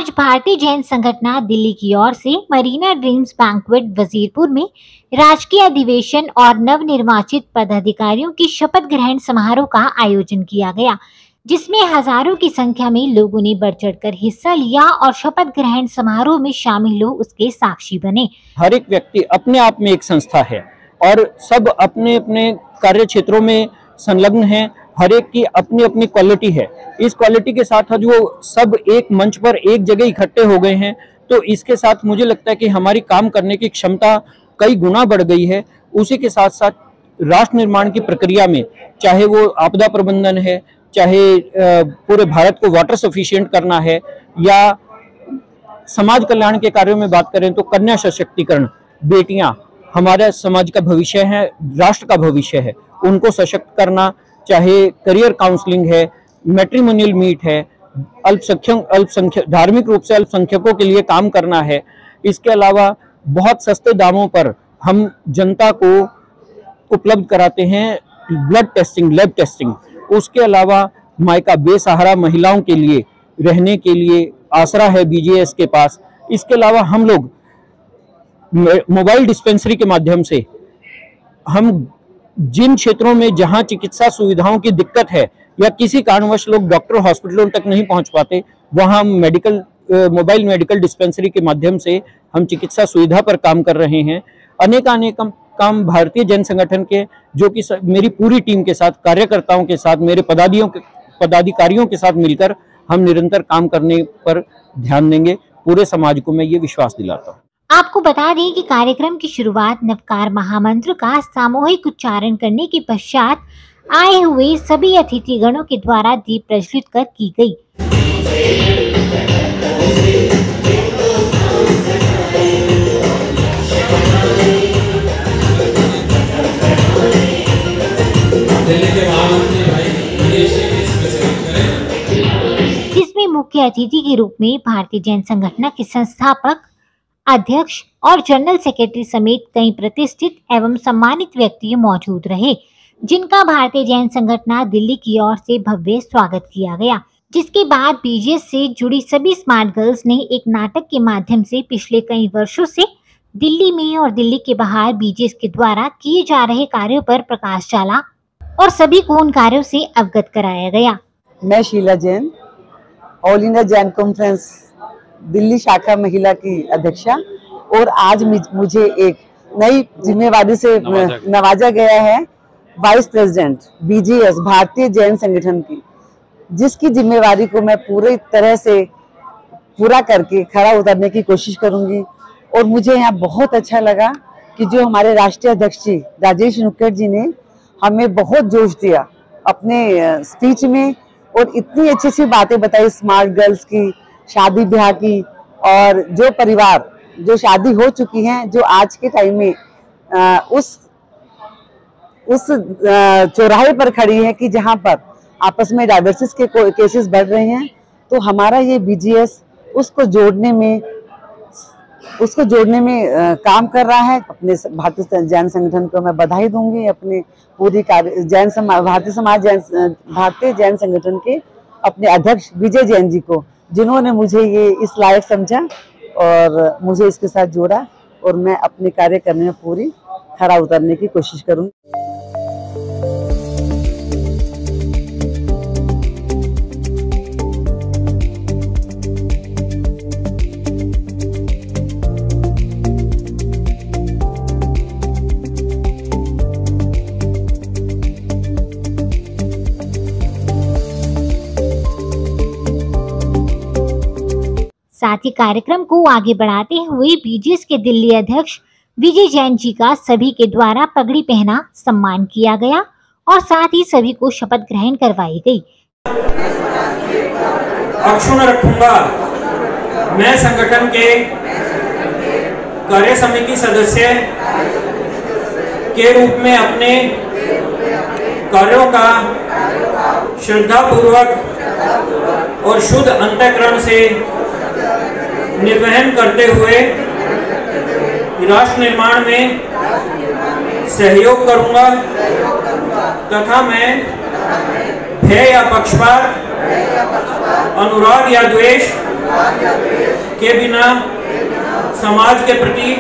आज भारतीय जैन संगठन दिल्ली की ओर से मरीना ड्रीम्स बैंक्वेट वजीरपुर में राजकीय अधिवेशन और नवनिर्वाचित पदाधिकारियों की शपथ ग्रहण समारोह का आयोजन किया गया, जिसमें हजारों की संख्या में लोगों ने बढ़ चढ़कर हिस्सा लिया और शपथ ग्रहण समारोह में शामिल लोग उसके साक्षी बने। हर एक व्यक्ति अपने आप में एक संस्था है और सब अपने अपने कार्य क्षेत्रों में संलग्न हैं। हर एक की अपनी अपनी क्वालिटी है। इस क्वालिटी के साथ जो सब एक मंच पर एक जगह इकट्ठे हो गए हैं, तो इसके साथ मुझे लगता है कि हमारी काम करने की क्षमता कई गुना बढ़ गई है। उसी के साथ साथ राष्ट्र निर्माण की प्रक्रिया में, चाहे वो आपदा प्रबंधन है, चाहे पूरे भारत को वाटर सफिशिएंट करना है, या समाज कल्याण के कार्यों में बात करें तो कन्या सशक्तिकरण, बेटियां हमारे समाज का भविष्य है, राष्ट्र का भविष्य है, उनको सशक्त करना, चाहे करियर काउंसलिंग है, मैट्रिमोनियल मीट है, अल्पसंख्यक धार्मिक रूप से अल्पसंख्यकों के लिए काम करना है। इसके अलावा बहुत सस्ते दामों पर हम जनता को उपलब्ध कराते हैं ब्लड टेस्टिंग, लैब टेस्टिंग। उसके अलावा मायका बेसहारा महिलाओं के लिए रहने के लिए आसरा है बीजीएस के पास। इसके अलावा हम लोग मोबाइल डिस्पेंसरी के माध्यम से हम जिन क्षेत्रों में जहां चिकित्सा सुविधाओं की दिक्कत है या किसी कारणवश लोग डॉक्टर हॉस्पिटलों तक नहीं पहुंच पाते, वहां हम मोबाइल मेडिकल डिस्पेंसरी के माध्यम से हम चिकित्सा सुविधा पर काम कर रहे हैं। अनेक काम भारतीय जैन संगठन के, जो कि मेरी पूरी टीम के साथ, कार्यकर्ताओं के साथ, मेरे पदाधिकारियों के साथ मिलकर हम निरंतर काम करने पर ध्यान देंगे। पूरे समाज को मैं ये विश्वास दिलाता हूँ। आपको बता दें कि कार्यक्रम की शुरुआत नवकार महामंत्र का सामूहिक उच्चारण करने के पश्चात आए हुए सभी अतिथिगणों के द्वारा दीप प्रज्वलित कर की गई। जिसमें मुख्य अतिथि के रूप में भारतीय जैन संगठन के संस्थापक, अध्यक्ष और जनरल सेक्रेटरी समेत कई प्रतिष्ठित एवं सम्मानित व्यक्ति मौजूद रहे, जिनका भारतीय जैन संगठन दिल्ली की ओर से भव्य स्वागत किया गया। जिसके बाद बीजीएस से जुड़ी सभी स्मार्ट गर्ल्स ने एक नाटक के माध्यम से पिछले कई वर्षों से दिल्ली में और दिल्ली के बाहर बीजीएस के द्वारा किए जा रहे कार्यों पर प्रकाश डाला और सभी को उन कार्यों से अवगत कराया गया। मैं Sheela Jain, all India Jain conference Delhi शाखा महिला की अध्यक्षा, और आज मुझे एक नई जिम्मेवारी से नवाजा गया है, वाइस प्रेसिडेंट बीजीएस भारतीय जैन संगठन की, जिसकी जिम्मेवारी को मैं पूरी तरह से पूरा करके खरा उतरने की कोशिश करूंगी। और मुझे यहाँ बहुत अच्छा लगा कि जो हमारे राष्ट्रीय अध्यक्ष जी राजेश नुक्कड़ जी ने हमें बहुत जोश दिया अपने स्पीच में, और इतनी अच्छी अच्छी बातें बताई स्मार्ट गर्ल्स की, शादी ब्याह की, और जो परिवार जो शादी हो चुकी हैं, जो आज के टाइम में उस चौराहे पर खड़ी है कि जहां पर आपस में डायवर्सिस के केसेस बढ़ रहे हैं, तो हमारा ये बीजीएस उसको जोड़ने में काम कर रहा है। अपने भारतीय जैन संगठन को मैं बधाई दूंगी, अपने पूरी भारतीय जैन संगठन के अपने अध्यक्ष विजय जैन जी को, जिन्होंने मुझे ये इस लायक समझा और मुझे इसके साथ जोड़ा, और मैं अपने कार्य करने में पूरी खरा उतरने की कोशिश करूंगी। साथ ही कार्यक्रम को आगे बढ़ाते हुए बीजीएस के दिल्ली अध्यक्ष विजय जैन जी का सभी के द्वारा पगड़ी पहना सम्मान किया गया और साथ ही सभी को शपथ ग्रहण करवाई गई। अक्षुण रखूंगा मैं संगठन के कार्य समिति सदस्य के रूप में अपने कार्यों का श्रद्धापूर्वक और शुद्ध अंतःकरण से निर्वहन करते हुए राष्ट्र निर्माण में सहयोग करूंगा तथा मैं भय या पक्षपात, अनुराग या द्वेष के बिना समाज के प्रति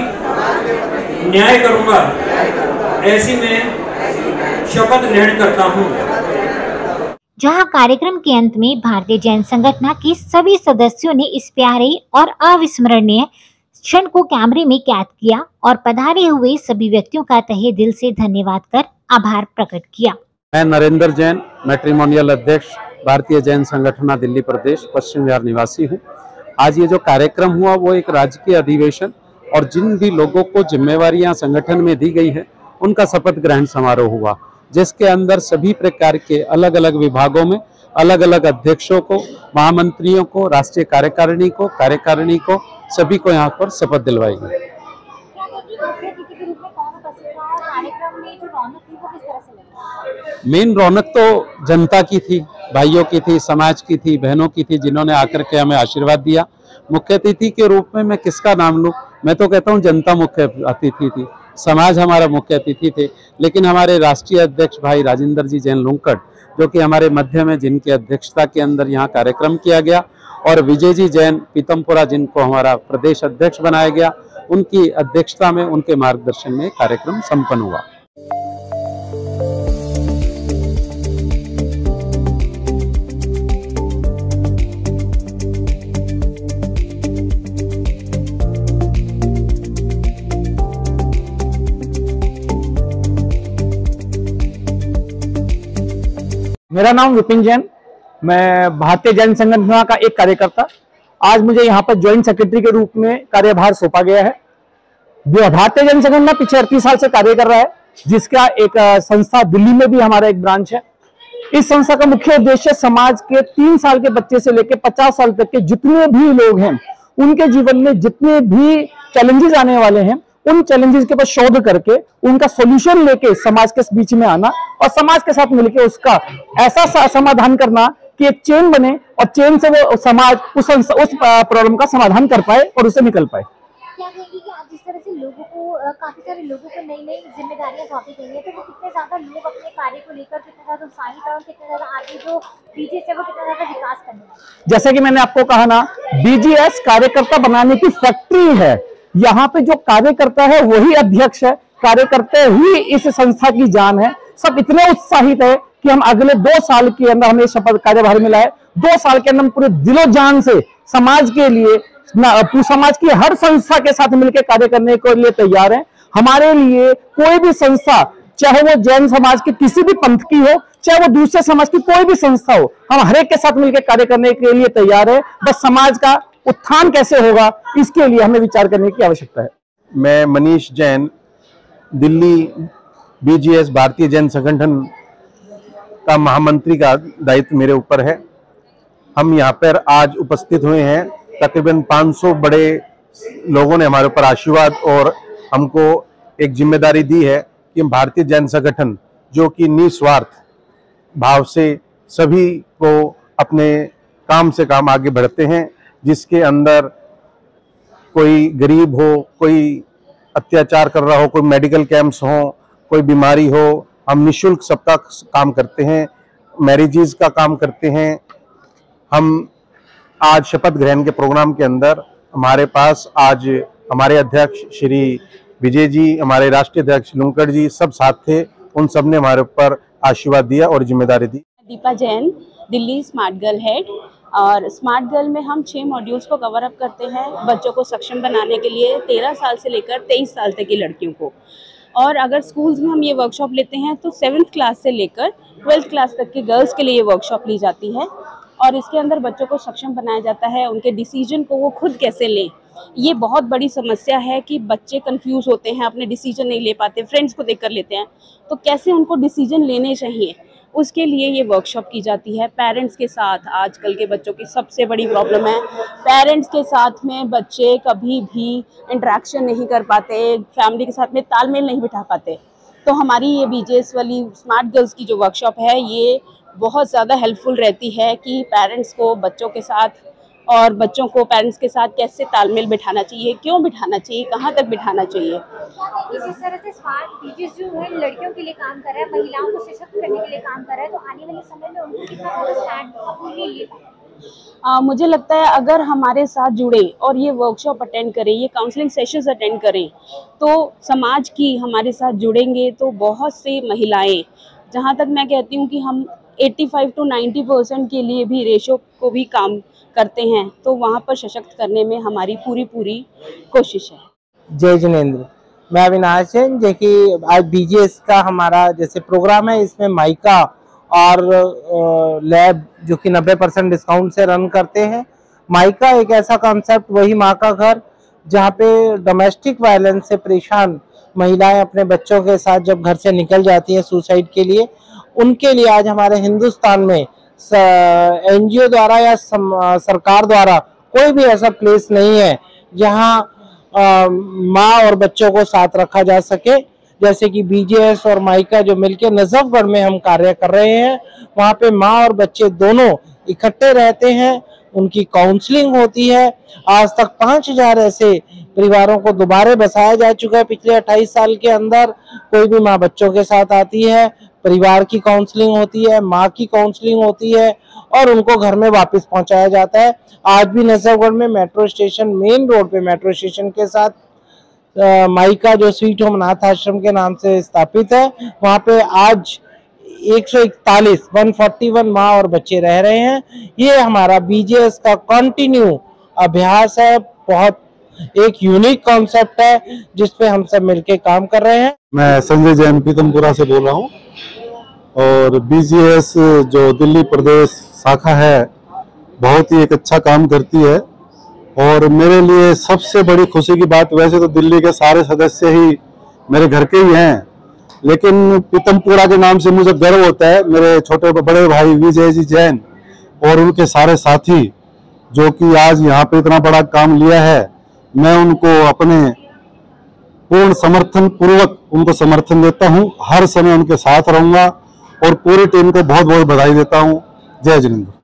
न्याय करूंगा, ऐसी मैं शपथ ग्रहण करता हूं। जहां कार्यक्रम के अंत में भारतीय जैन संगठन के सभी सदस्यों ने इस प्यारे और अविस्मरणीय क्षण को कैमरे में कैद किया और पधारे हुए सभी व्यक्तियों का तहे दिल से धन्यवाद कर आभार प्रकट किया। मैं नरेंद्र जैन, मैट्रिमोनियल अध्यक्ष, भारतीय जैन संगठन दिल्ली प्रदेश, पश्चिम बिहार निवासी हूँ। आज ये जो कार्यक्रम हुआ वो एक राजकीय अधिवेशन और जिन भी लोगों को जिम्मेवारियां संगठन में दी गई है उनका शपथ ग्रहण समारोह हुआ, जिसके अंदर सभी प्रकार के अलग अलग विभागों में अलग अलग अध्यक्षों को, महामंत्रियों को, राष्ट्रीय कार्यकारिणी को सभी को यहाँ पर शपथ दिलवाई गई। मेन रौनक तो जनता की थी, भाइयों की थी, समाज की थी, बहनों की थी, जिन्होंने आकर के हमें आशीर्वाद दिया। मुख्य अतिथि के रूप में मैं किसका नाम लूं? मैं तो कहता हूं जनता मुख्य अतिथि थी, समाज हमारा मुख्य अतिथि थे। लेकिन हमारे राष्ट्रीय अध्यक्ष भाई राजेंद्र जी जैन लुंकड़, जो कि हमारे मध्य में, जिनकी अध्यक्षता के अंदर यहाँ कार्यक्रम किया गया, और विजय जी जैन पीतमपुरा, जिनको हमारा प्रदेश अध्यक्ष बनाया गया, उनकी अध्यक्षता में, उनके मार्गदर्शन में कार्यक्रम संपन्न हुआ। मेरा नाम विपिन जैन, मैं भारतीय जैन संगठन का एक कार्यकर्ता। आज मुझे यहाँ पर ज्वाइंट सेक्रेटरी के रूप में कार्यभार सौंपा गया है। भारतीय जैन संगठन पिछले 38 साल से कार्य कर रहा है, जिसका एक संस्था दिल्ली में भी हमारा एक ब्रांच है। इस संस्था का मुख्य उद्देश्य समाज के 3 साल के बच्चे से लेकर 50 साल तक के जितने भी लोग हैं, उनके जीवन में जितने भी चैलेंजेस आने वाले हैं, उन चैलेंजेस के ऊपर शोध करके उनका सॉल्यूशन लेके समाज के बीच में आना और समाज के साथ मिलकर उसका ऐसा समाधान करना कि एक चेन बने और चेन से वो समाज उस प्रॉब्लम का समाधान कर पाए और उससे निकल पाए। क्या कहेंगे कि आज जिस तरह से लोगों को काफी सारे लोगों को नई नई जिम्मेदारियां सौंपी गई है, तो वो कितने ज्यादा लोग अपने कार्य को लेकर कितने ज्यादा उत्साहित है और कितने ज्यादा आगे जो बीजीएस है वो कितना ज्यादा विकास करने वाला है? जैसे कि मैंने आपको कहा ना, बीजीएस कार्यकर्ता बनाने की फैक्ट्री है। यहाँ पे जो कार्य करता है वही अध्यक्ष है, कार्यकर्ता ही इस संस्था की जान है। सब इतने उत्साहित है कि हम अगले 2 साल के अंदर, हमें शपथ कार्यभार मिला है, 2 साल के अंदर पूरे दिलो जान से समाज के लिए, समाज की हर संस्था के साथ मिलकर कार्य करने के लिए तैयार है। हमारे लिए कोई भी संस्था, चाहे वो जैन समाज के किसी भी पंथ की हो, चाहे वो दूसरे समाज की कोई भी संस्था हो, हम हर एक के साथ मिलकर कार्य करने के लिए तैयार है। बस समाज का उत्थान कैसे होगा, इसके लिए हमें विचार करने की आवश्यकता है। मैं मनीष जैन, दिल्ली बीजीएस भारतीय जैन संगठन का महामंत्री का दायित्व मेरे ऊपर है। हम यहाँ पर आज उपस्थित हुए हैं। तकरीबन 500 बड़े लोगों ने हमारे ऊपर आशीर्वाद और हमको एक जिम्मेदारी दी है कि हम भारतीय जैन संगठन, जो कि निस्वार्थ भाव से सभी को अपने काम से काम आगे बढ़ते हैं, जिसके अंदर कोई गरीब हो, कोई अत्याचार कर रहा हो, कोई मेडिकल कैंप्स हो, कोई बीमारी हो, हम निःशुल्क सबका काम करते हैं, मैरिजेस का काम करते हैं। हम आज शपथ ग्रहण के प्रोग्राम के अंदर हमारे पास आज हमारे अध्यक्ष श्री विजय जी, हमारे राष्ट्रीय अध्यक्ष लुंकड़ जी सब साथ थे। उन सब ने हमारे ऊपर आशीर्वाद दिया और जिम्मेदारी दी। Deepa Jain, Delhi smart girl head. और स्मार्ट गर्ल में हम 6 मॉड्यूल्स को कवर अप करते हैं बच्चों को सक्षम बनाने के लिए, 13 साल से लेकर 23 साल तक की लड़कियों को। और अगर स्कूल्स में हम ये वर्कशॉप लेते हैं तो 7th क्लास से लेकर 12th क्लास तक के गर्ल्स के लिए ये वर्कशॉप ली जाती है। और इसके अंदर बच्चों को सक्षम बनाया जाता है, उनके डिसीजन को वो खुद कैसे लें। ये बहुत बड़ी समस्या है कि बच्चे कंफ्यूज होते हैं, अपने डिसीजन नहीं ले पाते, फ्रेंड्स को देखकर लेते हैं, तो कैसे उनको डिसीजन लेने चाहिए, उसके लिए ये वर्कशॉप की जाती है पेरेंट्स के साथ। आजकल के बच्चों की सबसे बड़ी प्रॉब्लम है, पेरेंट्स के साथ में बच्चे कभी भी इंटरेक्शन नहीं कर पाते, फैमिली के साथ में तालमेल नहीं बिठा पाते। तो हमारी ये बीजेएस वाली स्मार्ट गर्ल्स की जो वर्कशॉप है, ये बहुत ज़्यादा हेल्पफुल रहती है कि पेरेंट्स को बच्चों के साथ और बच्चों को पेरेंट्स के साथ कैसे तालमेल बिठाना चाहिए, क्यों बिठाना चाहिए, कहाँ तक बिठाना चाहिए। जिस तरह से स्मार्ट बीजेएस जो है लड़कियों के लिए काम कर रहा है, महिलाओं को सशक्त करने के लिए काम कर रहा है, तो आने वाले समय में उनको कितना ज़्यादा स्टैंड अपने लिए ले पाएंगे? मुझे लगता है अगर हमारे साथ जुड़े और ये वर्कशॉप अटेंड करें, ये काउंसलिंग सेशंस अटेंड करें, तो समाज की हमारे साथ जुड़ेंगे तो बहुत से महिलाएं, जहां तक मैं कहती हूँ कि हम 85 to 90% के लिए भी रेशो को भी काम करते हैं, तो वहां पर सशक्त करने में हमारी पूरी कोशिश है। जय जिनेंद्र, मैं अविनाश जैन। देखिए आज बीजीएस का हमारा जैसे प्रोग्राम है, इसमें माइका और लैब जो कि 90% डिस्काउंट से रन करते हैं। माइका एक ऐसा कॉन्सेप्ट, वही माँ का घर, जहाँ पे डोमेस्टिक वायलेंस से परेशान महिलाएं अपने बच्चों के साथ जब घर से निकल जाती हैं सुसाइड के लिए, उनके लिए आज हमारे हिंदुस्तान में एनजीओ द्वारा या सरकार द्वारा कोई भी ऐसा प्लेस नहीं है जहाँ माँ और बच्चों को साथ रखा जा सके। जैसे कि बीजीएस और माइका जो मिलकर नजफगढ़ में हम कार्य कर रहे हैं, वहाँ पे माँ और बच्चे दोनों इकट्ठे रहते हैं, उनकी काउंसलिंग होती है। आज तक 5000 ऐसे परिवारों को दोबारा बसाया जा चुका है पिछले 28 साल के अंदर। कोई भी माँ बच्चों के साथ आती है, परिवार की काउंसलिंग होती है, माँ की काउंसलिंग होती है और उनको घर में वापस पहुंचाया जाता है। आज भी नजफगढ़ में मेट्रो स्टेशन, मेन रोड पे मेट्रो स्टेशन के साथ माइका जो स्वीट होम अनाथ आश्रम के नाम से स्थापित है, वहाँ पे आज 141 माँ और बच्चे रह रहे हैं। ये हमारा बीजीएस का कंटिन्यू अभ्यास है, बहुत एक यूनिक कॉन्सेप्ट है जिसपे हम सब मिलके काम कर रहे हैं। मैं संजय जैन पीतमपुरा से बोल रहा हूँ और बीजीएस जो दिल्ली प्रदेश शाखा है बहुत ही एक अच्छा काम करती है और मेरे लिए सबसे बड़ी खुशी की बात, वैसे तो दिल्ली के सारे सदस्य ही मेरे घर के ही हैं, लेकिन पीतमपुरा के नाम से मुझे गर्व होता है। मेरे छोटे बड़े भाई विजय जी जैन और उनके सारे साथी जो कि आज यहाँ पे इतना बड़ा काम लिया है, मैं उनको अपने पूर्ण समर्थन पूर्वक उनको समर्थन देता हूँ। हर समय उनके साथ रहूंगा और पूरी टीम को बहुत बहुत बधाई देता हूँ। जय जिनेंद्र।